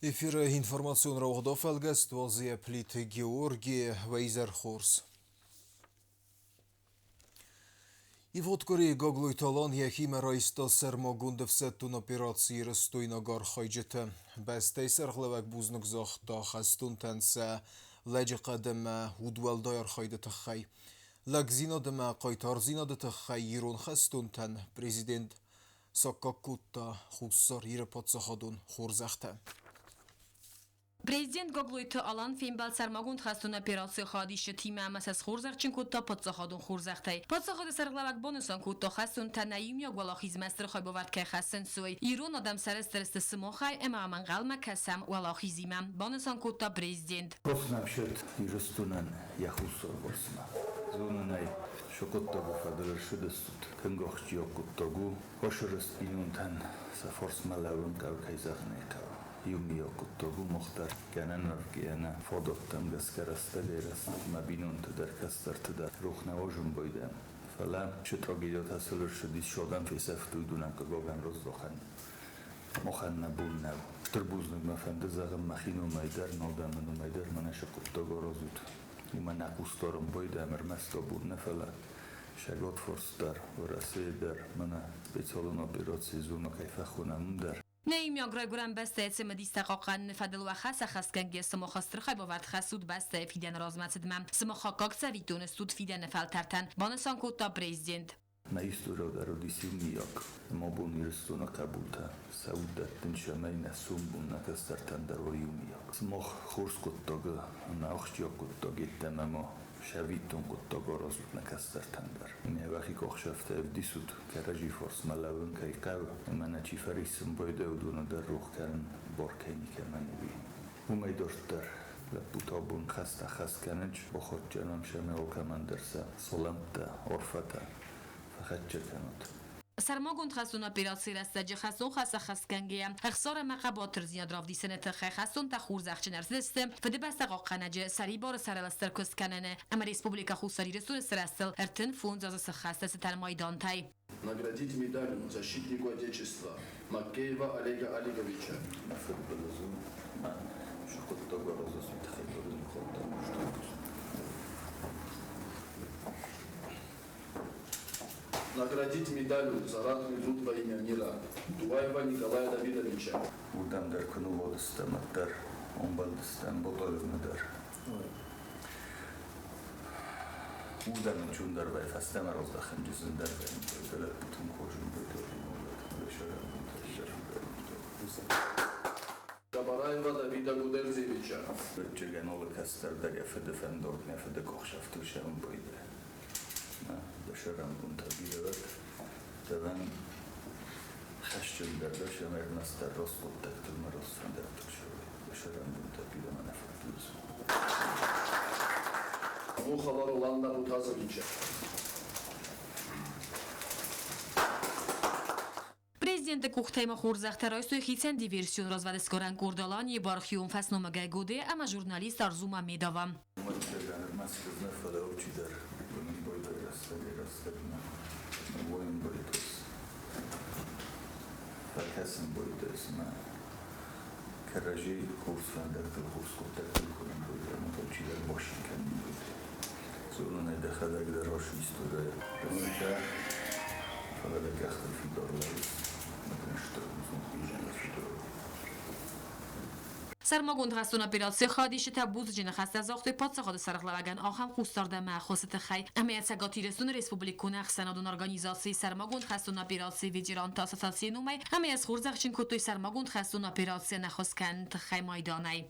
Эфир информационного угодофалгас вазия плит Георгий Вейзерхорс. И вот кори гоглой талан яхима райста сермагундовсеттун операции растойнагар хайджета. Бастай сарглавак бузнук захта хастун танса ладжи қадама удвалдайар хайдата хай. Лагзина дама қайтарзина дата хай ирон хастун тан президент Саккакутта хуссар ирапатсахадун хурзахта. Президент Гоглойты алан феймбал сармагунд хастун операция хадиша тима амасас хурзахчин кутта подсахадун хурзахтай. Подсахад сарглавак бонусан кутта хастун танаим я гвала хизмастр хай бовард кай хастун суй. Ирон адам сарестерст смохай эма амангалма касам вала хизима. Бонусан кутта президент. Проснам счет иростунан яхусор борсма. Зонанай шокоттагу фадалар шудастут. Кынгохчи окуттагу. Хошырыс инунтан сафорсмалавун кавкайзахнекав. Юмио куттогу мохтар кананар кияна фодоттам гаскараста дерас мабинун тдар кастар тдар рухнавожум бойдам фала шутрогидот асулур шудис шодам фесафту дунам кагоган роздохан моханна булнав турбузнуг мафанды загам махину майдар нодамну майдар манаша куттого розут имана кусторум бойдам армасто булна фала шагот форстар враседар мана специалон операции зуна кайфахунамдар نیم گرگورن بسته اتم دیستقاقن فدل و خاص خسکنگی سماخستر خیلی باورد خسود بسته فیدن رازمت دمم سماخاکاک زویدون استود فیدن فلترتن بانسان کوتا پرزیدنت Naisturo darodisiu miak, mobun irstuna kabulta, saudatten shamay nasum nakastartan daroyu miak. Smoch khurskottoga, naochtjokottog ittamamo, shaviton kottoga rozut nakastartan dar. Ne vachi kochshafte evdisut, karaji fors malavun kaikav, manachi farisum boydeuduna darruch karan borkeni kamanevi. Umay dostar, la putabun khasta khaskanaj, bokhot janam shame okamandarsa, solamta, orfata. سرماگوند خستون اپیراسی رسته خستون خاص خسکنگی اخسار مقاباتر زیاد رافدی سنت خستون تخور زخچن ارزسته فده بسته قاقنجه سری بار سرلستر کسکننه اما республика خستاری رسول سرستل ارتن فوند از سخسته ستر مایدان تای Наградить медалью защитнику Отечества Макеева Олега Олеговича. Наградить медалью за ратный труд во имя мира Дуаева Николая Давидовича. Удамдар кунуводыстаматтар, омбалдыстан бодолывмадар. Удан чундар вай фастама роздахам жизындар вай мтөлөр бутун кожун Габараева Давида Гудерзевича. Чеганолы кастардар яфыдыфан доргна фыды кохшафтушам бойды. Дашарам бунтабиеват, таван хашчун дардаш амернастар роскот тактурма росфандar тукшове. Дашарам бунтабиеват манафатуз. Мухалар Ланда Бутазовича. Президент Кухтайма Хурзахтарой хитен диверсион развадескоран Курдалани бархиум фасномага гуде, ама журналист Арзума Медова. Факасин бойдес ма каражи курс фандер курс коттер курин бойдер моточилер бошинкен бойдер зурунай дахадаг дарош история романка фаладак ахтар фидорлайс матнашто музон фидор سرماگوند خستون اپیراسی خادیش تبوز جن خست از آخت پادسخاد سرخلوگن آخام خوستارده مخوست خی امیت سگاتی رسون ریسپوبلیکون اخسنادون ارگانیزاسی سرماگوند خستون اپیراسی ویجیران تا اساساسی نومی امیت خورزخچین کتوی سرماگوند خستون اپیراسی نخوسکن تخی مایدانه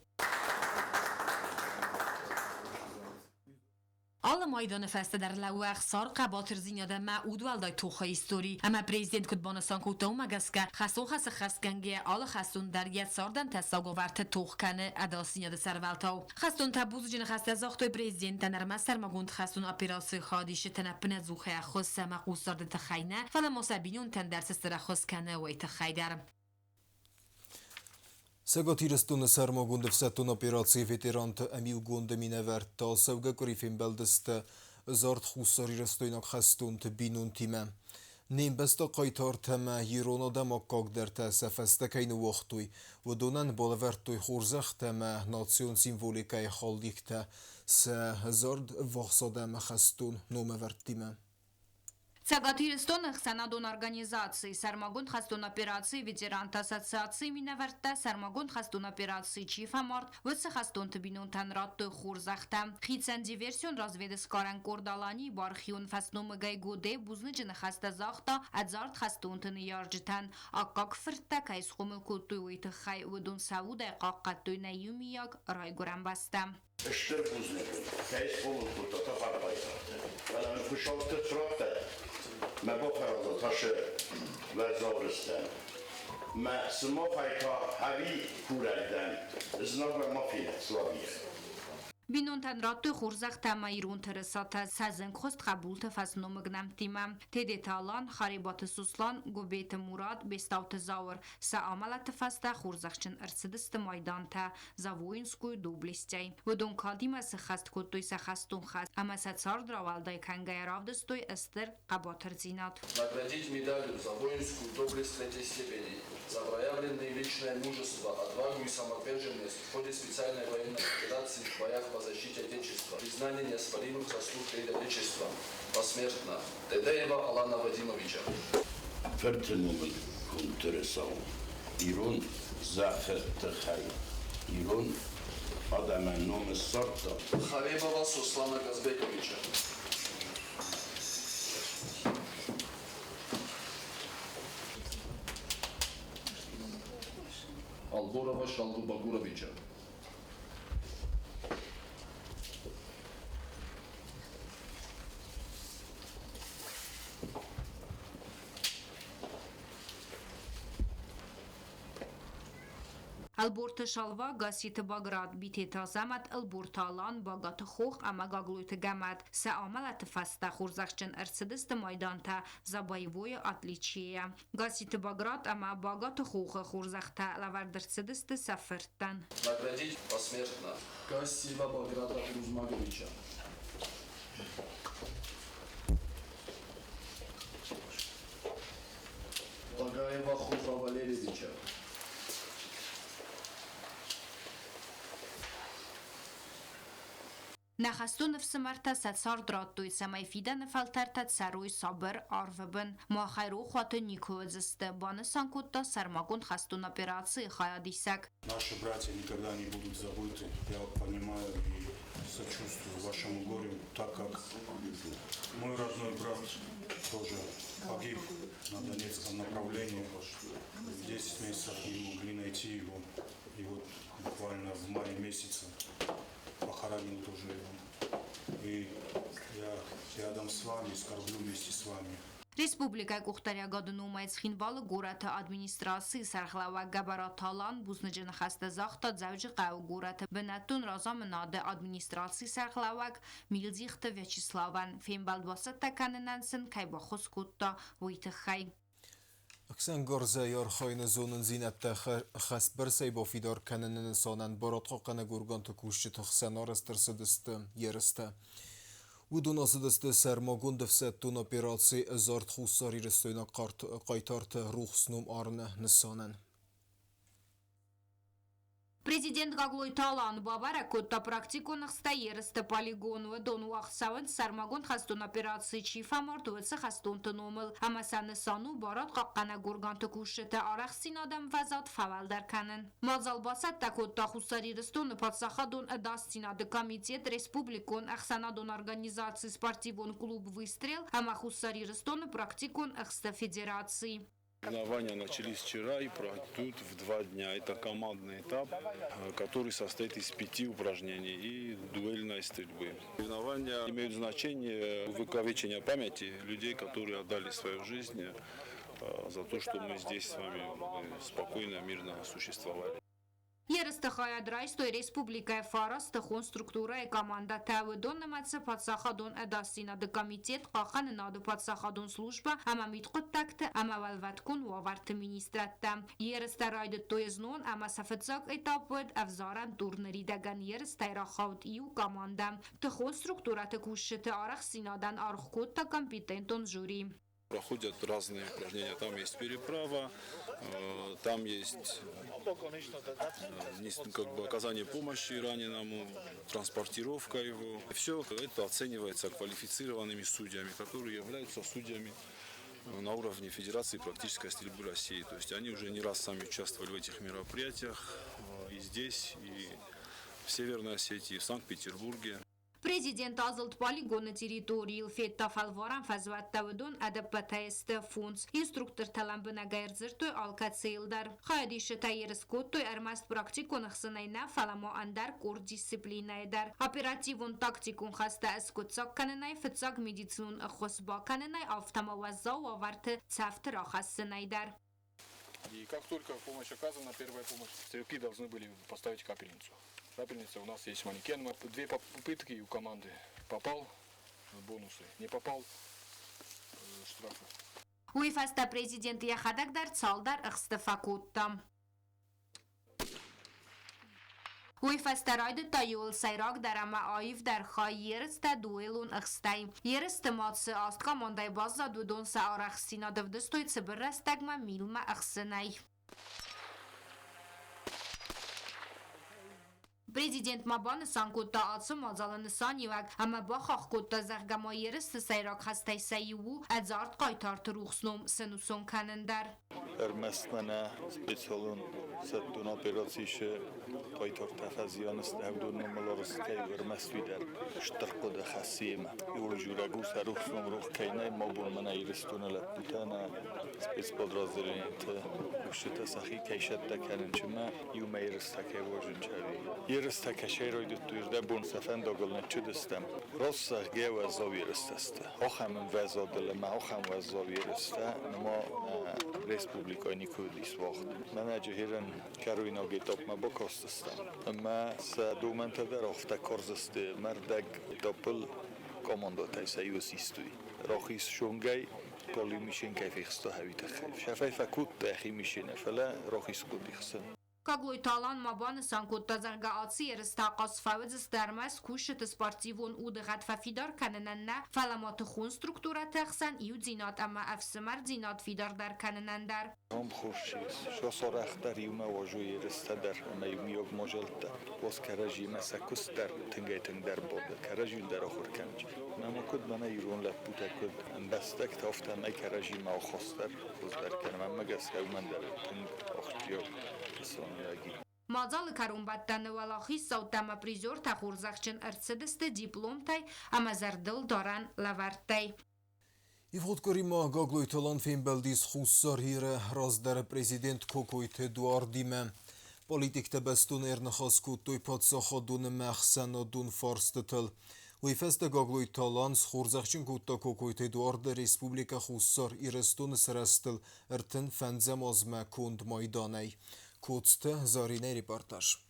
آل مایدان فسته در لو اخسار قباتر زیناده معود والدای توخه ایستوری اما پریزیدنت کدبانستان کوتاو مگسکه خستون خست خستگنگه آل خستون در یت ساردن تساگو ورت توخکنه ادا زیناده سروالتاو خستون تبوز جن خست از آختوی پریزیدنت نرمه سرمگوند خستون اپیراسی خادیش تنپنه زوخه خست مقوز سارده تخینه فلا مصابینون تن درس استره خستکنه و ایتخیدر Сагатирстун сармагунд всетун операции ветерант амилгунд миневерт савга корифин белдест зарт хусари растойнак хастун бинун тиме. Nimbesto qaytartama yironodam akkagderte sefestekejn uochtui, vodonan bolvertui churzachtama nation symbolikai haldikte se zord voxsodam хастун номеверттиме. Цагатիրստոնը խսանադոն օրգանիզացի, Սարմագուն խաստոն օպերացի, վետերանտ ասոցիացի մինավերտը, Սարմագուն խաստոն օպերացի չիֆամարտ, վծը խաստոն տբինուն տանրատը խուրզախտը, խիցեն դիվերսիոն ռազվեդս կարան կորդալանի, բարխիուն ֆասնոմը գայ գոդե, բուզնիջն խաստազախտը, adzart խաստոն տնի յարջտան, ակակ ֆրտակ այս խոմը կոտույ ուիթը խայ ուդուն սավուդ է կաղկատույ նայումիակ ռայգորան բաստը. اشتر بوزنكم كيس قوم كنت تفعل غيرته أنا من خشوت ترابت ما بفرض تاشر وزارستان ما سمو خيطا هوي كوردن زنابر ما فيه سوابيه Բինոն տանրատը խուրզախ տամայրուն թրսատը սազեն խոստ խաբուլտը ֆասնոմը գնամտիմը, թեդետալան, խարիբատը սուսլան, գոբետը մուրատ, բեստավտը զավր, սա ամալատը ֆաստա խուրզախչն ըրցդստը մայդանտը, զավոինսկույ դուբլիստյայ, ոդոն կալդիմը սխաստ կոտույ սախաստուն խազ, ամասացար դրավալդայ կանգայարավդստույ ըստր қабатыр зинат. Наградить медалью за воинскую доблесть третьей степени, за проявленное личное мужество, отвагу и самоотверженность в ходе специальной военной операции в боях по защите Отечества, признание неоспоримых заслуг перед Отечеством, посмертно Дедеева Алана Вадимовича. فرتنومن كنترساو إيرون زافر تخاي إيرون آدم نوم السرطة Харибова Суслана Газбековича. Алборова Шалгу Багуровича. Ալբորտը շալվա գասիթը բագրատ բիթեթա զամատ ալբորտալան բագատը խող ամագագլույթը գամատ սա ամալատը ֆաստա խուրզախչն ըրցդստը մայդանտա զաբայվոյը ատլիչիա գասիթը բագրատ ամա բագատը խողը խուրզախտա լավարդրցդստը սաֆերտան Наградить посмертно Кассива Баграта Кузмаговича. Багаева Хуфа Валерьевича. Նախաստուն վսմարտա սացար դրատույց ամայ ֆիդանը ֆալտարտա ցարույ սաբր արվբն մախայրու խոտը նիկոզստը բանը սանկուտա սարմագուն խաստուն օպերացի խայադիսակ Наши братья никогда не будут забыты. Я понимаю и сочувствую вашему горю, так как мой родной брат тоже погиб на Донецком направлении. 10 месяцев не могли найти его. И вот буквально в мае месяце похоронил тоже его. И я рядом с вами, скорблю вместе с вами. Республикայի կուղտարյագադնում այս խինվալը գորատը ադմինիստրացի սարխլավակ գաբարատալան բուսնջն խաստազախտա ձավջի ყայու գորատը բնատուն ռազամնադը ադմինիստրացի սարխլավակ միլձիխտը վեչիսլավան ֆեմբալբասը տականենանսն կայբախոս կուտտա վույթը խայ Aksen gorze yarxayını zonun zinette xasbersey bo fidar kanının sonan barat qaqana gurgantı kuşçı tıxsan arastırsı yeriste. Udun asıdıstı sermagun defsettun operasi zart xussari restuyna qaytartı ruhsnum arne nisanen. Президент Гаглой Талан Бабара Котта практикунах стаерста полигонова дон уахсаван сармагон хастун операции чифа мартуца хастун тономыл амасан сану барат қаққана гурганты кушета арахсин адам вазат фавалдар канын. Мазалбасат та Котта хусариристон подсахадон дастинады комитет республикон ахсанадон организации спортивон клуб выстрел ама хусариристон практикун ахста федерации. Соревнования начались вчера и пройдут в 2 дня. Это командный этап, который состоит из 5 упражнений и дуэльной стрельбы. Соревнования имеют значение увековечения памяти людей, которые отдали свою жизнь за то, что мы здесь с вами спокойно, мирно существовали. Երստը խայադրայստոյ ռեսպուբլիկայ ֆարաստը խոն ստրուկտուրայ կամանդա թավդոն նմացը պատսախադոն էդասինադը կամիտետ қախան նադը պատսախադոն սլուժբա ամա միտყոտ ամա վալվատկուն ու ավարտը մինիստրատտա երստը ռայդը տոյզնոն ամա սաֆծակ էտապոդ ավզարան տուրների դագան երստը իրախավդ իու կամանդա տխոն ստրուկտուրատը կուշշտը արախ սինադան արխկոտ տա կամպիտենտոն ժուրի Проходят разные упражнения. Там есть переправа, там есть как бы оказание помощи раненому, транспортировка его. Все это оценивается квалифицированными судьями, которые являются судьями на уровне Федерации практической стрельбы России. То есть они уже не раз сами участвовали в этих мероприятиях и здесь, и в Северной Осетии, и в Санкт-Петербурге. Президент Азылт полигона территории Феттафалваран фазваттавдун адаппатайсты фунц инструктор таламбына гайрзыртой алкацейлдар. Хайдиши тайерскоттой армаст практикон хсынайна фаламо андар кур дисциплинайдар. Оперативун тактикун хаста эскутсак каненай фыцак медицинун хосба каненай автомаваза варты цафтыра хассынайдар. И как только помощь оказана, первая помощь, стрелки должны были поставить капельницу. Капельница у нас есть манекен. 2 попытки у команды. Попал — бонусы. Не попал — штрафы. Уйфаста президент яхадагдар цалдар ixstifakuttam. Уйфаста райды таюл сайрак дарама айв дар хай ерста дуэлун ixstay. Ерста матсы аст командай база дудон са арахсина давдыстой цыбыррастагма милма ixsınay. Президент Мабан Санкутта Ацум Азалан Санивак, ама бахах кутта захгама ерст сайрак хастай сайву адзарт қайтарт рухснум сенусон канендар. Ermestmene specialun settun operacíše qajtar tafazyan استهودون ملارستی ورمسوی در شترق ده خسیم یول جورگو سروخسون روخ کینه ما بون من ایرستون لپوتانه سپیس پادرازدرینت وشت سخی کیشت دکنن چما یوم ایرستکه واجن چوی ایرستکه شیرای دتویرده بون سفن داگلنه چه دستم راست سخگه و زاوی رستسته آخم وزا دلما آخم وزاوی رسته ما Respublikای نیکودیس وقت من اجهیرن کاروینا گیتاب ما بکاستستم اما دو منطقه در افته کارزسته مردگ داپل کاماندا تایسایی سیستوی راخیس شونگای کالی میشین کیفیخستا هویت خیف شفای فکوت تاخی میشینه فلا راخیس کودی خسن Kagloj talan Mabан Санкутта заргааци ерстақас фавзис дармас кушет спортивун удгат фафидар каненна фаламат хун структура тахсан иудзинат ама афсмар зинат фидар дар канендар هم خوشیس شو سرخت ریوم واجوی رستدر میومیوگ مجلت واس کراجی مسکوس در تنگیتن در بود کراجی در آخر کنج نما کد من ایران لپوت کد بستک تافت می کراجی ما خواستر روز در کنم مگس که من در تنگ آخجیو سانیاگی Мазал карумбаттан валахи саутама призер тахурзахчин арцедесте дипломтай амазардыл доран лавартай. Ивхоткори ма гаглой талан фембелдис хуссар хире раздер президент Кокойт Эдуардиме. Политикте бестун эрнахаскут той падсахадун махсанадун фарстетл. Уйфесте гаглой талан схурзахчин кутта Кокойт Эдуард республика хуссар ирестун срестл эртен фензем азме кунд майданай. Куцте Зарine репортаж.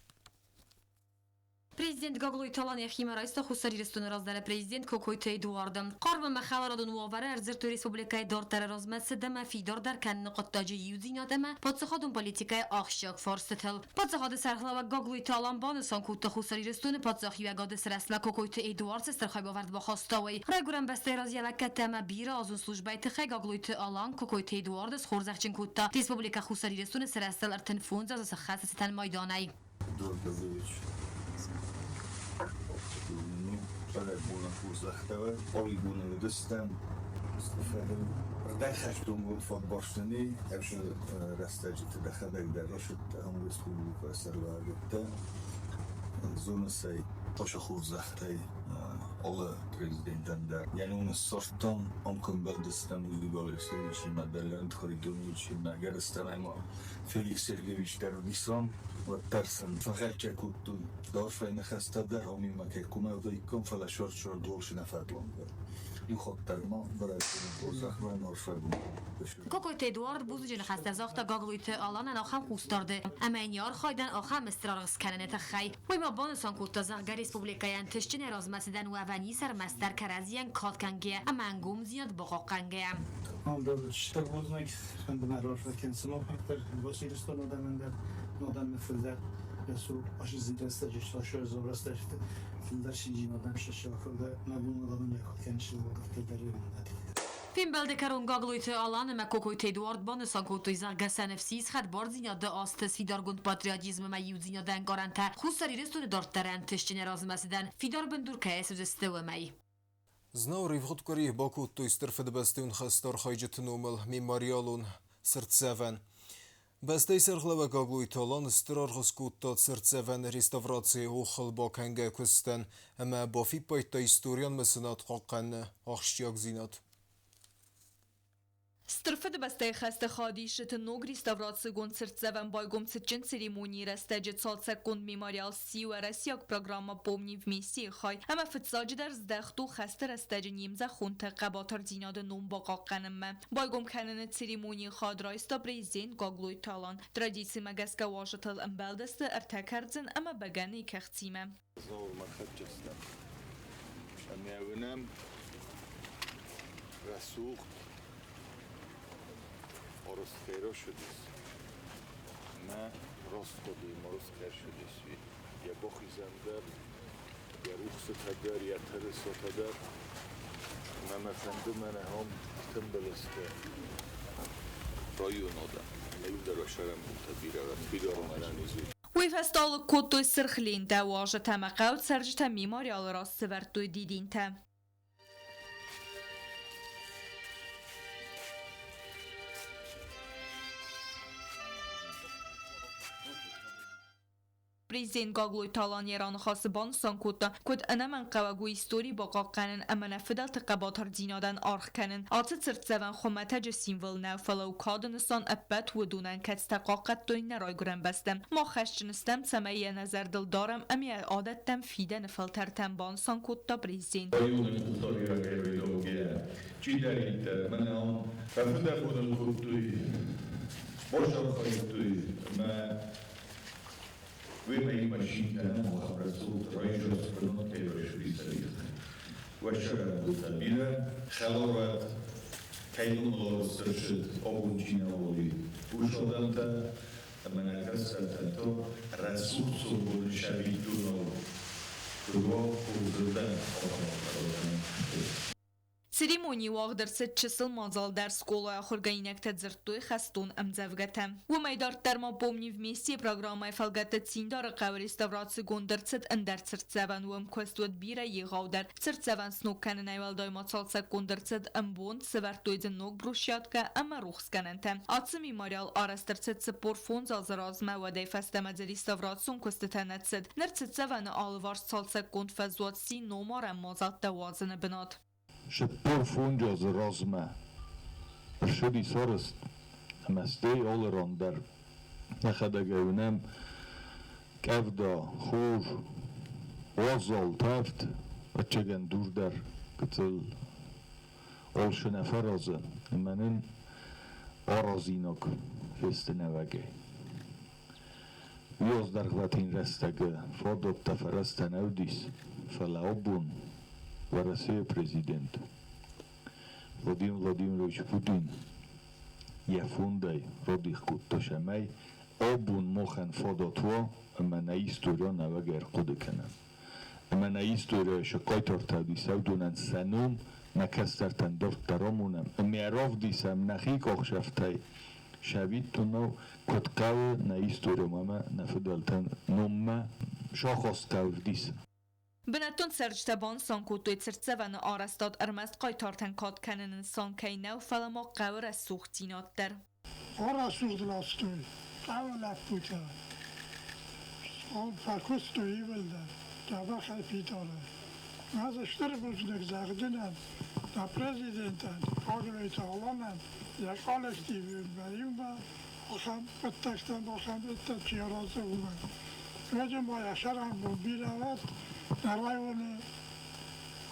Президент Гаглой Талан яхима райста хусари рестун раздале президент Кокойт Эдуардым. Қарбы махаларадун уавара арзирту республикай дортара размetse дема фидар дар кан нуқаттажи юзинадема подсахадун политикай ахшак фарстетел. Подсахады сархлава Гаглой Талан банысан кутта хусари рестун подсахи вагады срасла Кокойт Эдуард сестрхай бавард бахастауи. Райгурам бастай разъялакка тема бира азун службай тхай Гаглой Талан Кокойт Эдуард схурзахчин кутта республика хусари рестун срасл артен фунз аз сахасистан майданай. Paderborn voorzegde, polygonen Rustem, ردخشتون بود فوتبالشنی، همیشه رستجی تدخل درشت هم رسپولیکا سرواگته، زون سی باشه خوزخته alle presidenten در یعنی اون سرطان آمکن بلدستان لیگالشته میشی مدلن خریدون میشی نگر استرایما فلیکس سرگیویچ در ویسان و ترسن فقط که کتو دارش و نخسته در همی مکه کمه و دیکن فلا شور دولش نفرلان برد این خود ترما برای بوزخ و نارفه بود Кокойт Эдуард бузуҷин хастазохта Гаглойт аланан ахам хустарде. Ама ин яр хойдан ахам истираргс кананета хай. Вайма бонусан кутта загар республикаян тишчин размасидан у авани сармастар каразиян катканге амангум зият бохоқанге. Andra stadvårdnäck kunde man röra för kansen och efter vad ser det står nådan med fullär så aşı zintreste just aşı zorreste fullär şinci nådan şaşı fullär nabun nådan yakın kanşı vakit der Film beldekarun gaglojte alan me kokojte Eduard Banesan kotoj za gasenefsis had bardzinya de astes fidargund patriotizm me judzinya den garante khusari restune darteren tishчине razmesden fidar bendur kaesüze stewemei. Знав ривготкорі боку той стерфедбестин хастор хайджетнумел меморіалун серцевен. Без той серглеве гаглуй талан страргоскутта серцевен реставрації ухал бакенге кустен, ама бафі пайта історіан месенат қаққан ахштяк зинат. Strfed beste خسته خادیشت نوگ ریستاوراتسی گون سرتزون بایگم سچن سریمونی رستج سالسک گون میماریال سی و رسیاک پروگرام بومنی و میسی خای اما فتساج در زدختو خسته رستج نیمزه خونت قباتر دیناد نوم باقا قنم بایگم کنن سریمونی خاد رایستا بریزین گاگلوی تالان ترادیسی مگسکا واشتل امبلدست ارتکردزن اما بگنی کختیمه زور مخجستم امیونم رسوخ Orası fero şudis. Ma rostqodi moros kar şudis. Ya boxizandar, ya ruxsat hadar, ya tarisot hadar. Ma mefendim ana ham tembeliste. Rayun oda. Evde roşaram tabira ve bidarum analizi. وی فستال کتوی سرخلین ده واجه تمقاوت سرجت میماریال راست ورتوی دیدین ته. Prezident Gagloy Talan yeran خاص بانسان کد انا من قواگو استوری با قاقنن اما نفدل تقباتر دینادن آرخ کنن آت ترتزوان خمته سیمول نوفلو کادنستان ابت و دونن کت تقاقت دوی نرای گرن بستم ما خشجنستم سمیه نظر دل دارم امی عادتم فیده نفلتر تن بانسان کد تا prezident چی دارید من هم رفته بودم خود توی باشم خواهید توی ويمي ماشين كان مخابرات صوت رئيس القانون كيروش بيسرية وشرع بالتبيلة خلوات كيلون الله سرشد أبوجينا ولي وشودانتا من أكسرتنتو رسول صبور شبيدونو دو وزدان Церемонии вагдырсы чисел мазал дар школа ахургаинек тадзиртуй хастун амзавгата. Умайдар тарма помни вместе программой фалгата циндара қав реставрации гондырцет андар цирцеван уам квестует бира егаудар. Цирцеван снук канен айвалдай мацалса гондырцет амбон севартуйден ног брушятка ама рухсканенте. Атсы мемориал арастырцет сепор фон залзаразма вадай фастамадзе реставрацион квестетанетсет. Нерцецеван алвар салса гондфазуат си номарам мазалта вазene benat. شپور فونجا زرازمه شدی سارست مسته آلران در نخدگونم کفدا خور وازال تفت و چگن دور در کتل آلش نفرازن منن آرازیناک فست نوگه ویاز در غلطین رستگه فاداب تفرست نودیس فلعبون و رسیه پرزیدنت Владимирович Путин яфундай родих кутташамай обун мохан фодотво амана история навагер кудекана амана история шакайтор тадисавдунан санум накастартан дортаромунам миаровдисам нахик охшафтай шавитунов коткав на история мама нафдалтан нумма шахоставдис بناتون سرجت بان سانکوتوی ترتزوان آرستاد ارمست قایتارتن کاد کنن سانکی نو فلما قور از سوختینات در آرستود لاستوی قول افبوتا آن فکستوی بلده جابا خیپی داره از اشتر بزنگ زغدنن دا پرزیدنتن آگروی تالانن یک آلکتیوی بریم با آخم بتکتن آخم بتا چیارازه اومد وجه ما یشرم با بیرود در رایون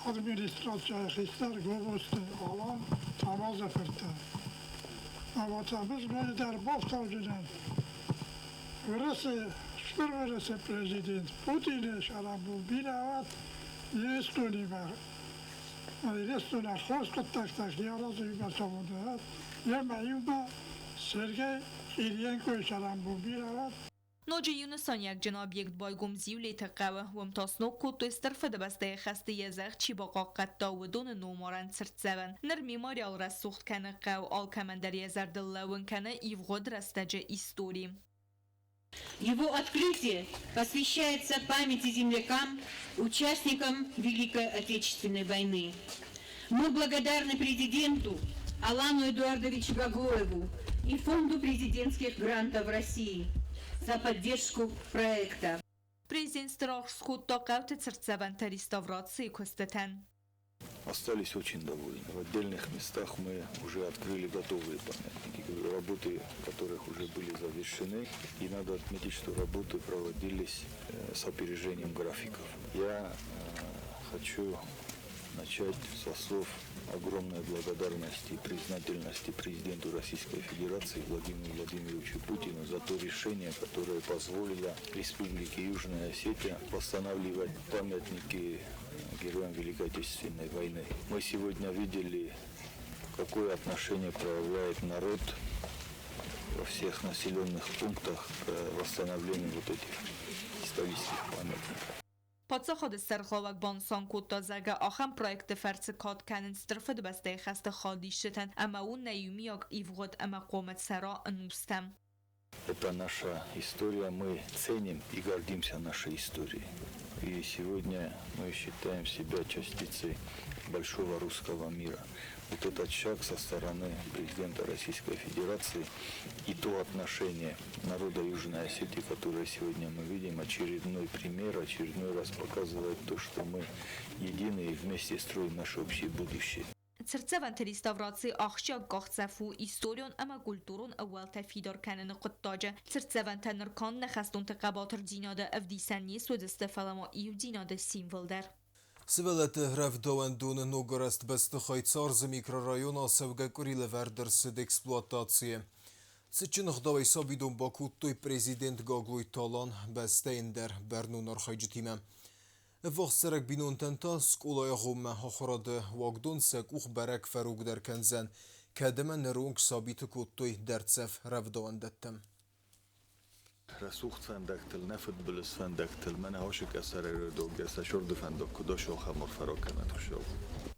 administracja خیستر گوبسته آلان تماز فرته اما تماز باید در باف تاجدن ورسه پرزیدنت پوتین شرم بو بیرود یستونی بر یستونی خوش کد تک یارازوی بسامونده هست یه معیوبه سرگی ایرینکوی شرم بو بیرود نوجه یونسان یک جناب یک بایگم زیولی تقوه و امتاسنو کتو استرفه دبسته خسته یزاق چی با قاقت داودون نومارن سرت زبن نر میماری آل رسوخت کنه قو آل کمندر یزر دلون کنه ایوغد رستجه ایستوری. Его открытие посвящается памяти землякам, участникам Великой Отечественной войны. Мы благодарны президенту Алану Эдуардовичу Гаглоеву и Фонду президентских грантов России за поддержку проекта. Президент Страхскут токавте церцеван реставрации костетен. Остались очень довольны. В отдельных местах мы уже открыли готовые памятники, работы которых уже были завершены. И надо отметить, что работы проводились с опережением графиков. Я хочу начать со слов огромной благодарности и признательности президенту Российской Федерации Владимиру Владимировичу Путину за то решение, которое позволило Республике Южная Осетия восстанавливать памятники героям Великой Отечественной войны. Мы сегодня видели, какое отношение проявляет народ во всех населенных пунктах к восстановлению вот этих исторических памятников. پادشاه سرخلاق بانسان کوتازگه آخم پروژه فرس کات کنن استرفه دبسته خسته خالی شدن اما اون نیومی اگ ایفغد اما قومت سرا انوستم. Это наша история, мы ценим и гордимся нашей историей. И сегодня мы считаем себя частицей большого русского мира. Вот этот шаг со стороны президента Российской Федерации и то отношение народа Южной Осетии, которое сегодня мы видим, очередной пример, очередной раз показывает то, что мы едины и вместе строим наше общее будущее. Церцеван реставрации ахшя гахцафу историон ама культурон اول تفیدار کنن قطاجه церцеван تنرکان نخستون تقاباتر دیناده افدیسنی سود استفالما ایو دیناده سیمول در. Свелете Ревдоендун Нугорест Бестухайцар за микрорайона Севгекуриле Вердерсид експлуатации. Сечинах давай сабидун Бакуттой президент Гаглуй Талан Бестейндер Бернун Архайджитиме. Вахсерек бинун тента скулая гумма хахраде вагдун сек ух берек феруг der Kenzen Kedemen Nerung Sabit Kutтой Derцев Revdoendettem. رسوخت فندکتل نفت بلس فندکتل من هاشک اثر ردوگ است شرد فندک کداش آخر فراکنه توشو.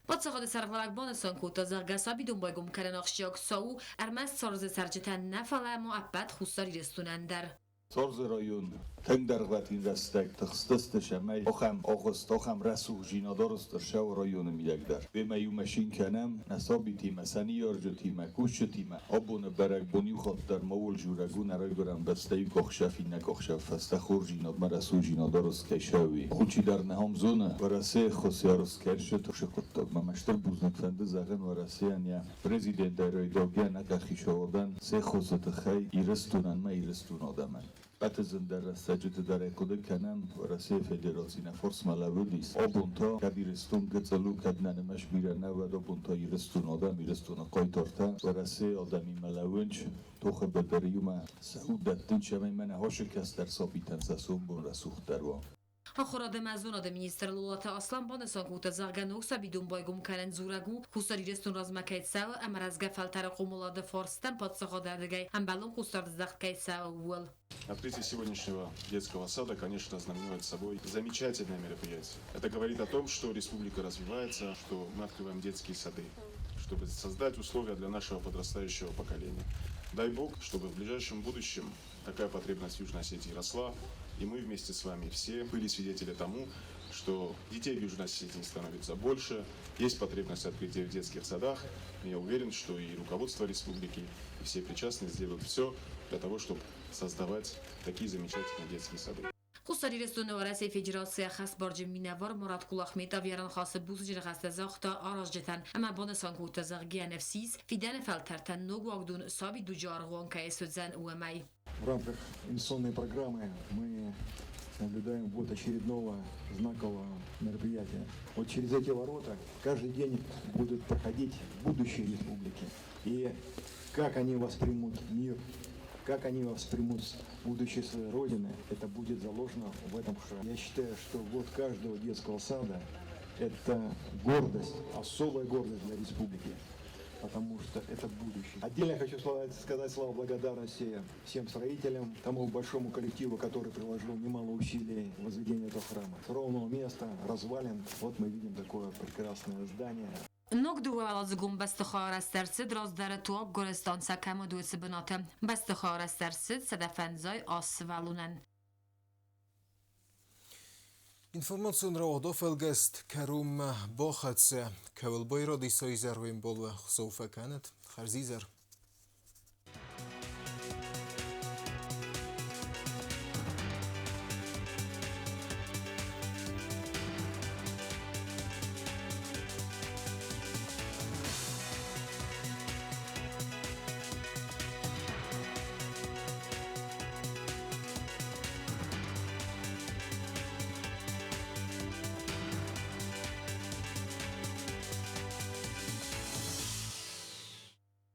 پادشاه سرخلاق بانسان کوتازر گسابی دنبایگم کرن آخشیاک ساو ارمز سارز سرجتن نفله معبد خستاری رستونندر. سارز رایون تنگ در غلطین رستک تخستست شمی آخم آغست آخم رسوخ جینادارست در شو رایون میدک در به میو مشین کنم نصابی تیمه سنی یارجو تیمه کوش تیمه آبون برک بونیو خود در مول جورگو نرای گرم بستهی کخشفی نکخشف فسته خور جیناد مرسو جینادارست که شوی خونچی در نهام زونه ورسه خسیارست کرشه ترش خودتاک ممشتر بوزنک فنده زغن ورسه انیا پرزیدنت در رایداگه نکخی شوادن سه خوزت خی ایرستونن ما ایرستون آدمن Batızın der səcidi der ekodu kenem Rusya Federasyonu Force Malavudis. Obunta kadiristun gıtsalu kadnane meşbirene ve obunta yiristun adam yiristun qaytorta Rusya adami Malavunç toxu bedariyuma Saudattin şemay mene hoşikastlar sabiten sasun bun rasuх derwa. خوراد مزوناد مینیستر لولات اصلا بانسان کوتا زرگنوک سبیدون بایگم کنن زورگو خستاری رستون رازمکایت ساو امر از گفلتر قومولاد فارستان پادساخا دردگای هم بلون خستار دزدخت ساو ول. Открытие сегодняшнего детского сада, конечно, знаменует собой замечательное мероприятие. Это говорит о том, что республика развивается, что мы открываем детские сады, чтобы создать условия для нашего подрастающего поколения. Дай Бог, чтобы в ближайшем будущем такая потребность в Южной Осетии росла, и мы вместе с вами все были свидетели тому, что детей в Южной Осетии становится больше, есть потребность открытия в детских садах. Я уверен, что и руководство республики, и все причастные сделают все для того, чтобы создавать такие замечательные детские сады. خستاری رستون ورسه فدراسیه خاص برج مینوار مراد کلاخ میتا ویران خاص بوز جر خاص زاختا آراج جتن اما بانسان کوتا زرگی نفسیز فیدن فلترتن نوگواگدون سابی دو جارغوان که اسودزن و مای. В рамках инвестиционной программы мы наблюдаем вот очередного знакового мероприятия. Вот через эти ворота каждый день будут проходить будущие республики. И как они воспримут мир, как они воспримут будущее своей Родины, это будет заложено в этом храме. Я считаю, что вот каждого детского сада это гордость, особая гордость для республики. потому что это будущее. Отдельно хочу сказать слова благодарности всем строителям, тому большому коллективу, который приложил немало усилий в возведении этого храма. С ровного места, развалин, вот мы видим такое прекрасное здание. Nog duvalazgum bestixaresztercid razdere Goristan szakama dulcibinate. Bestixaresztercid sedefenzaj asvalunen. Информацион раводо фелгест керум бохатсе кевел бойро дисой зервим болве соуфа канет харзизер.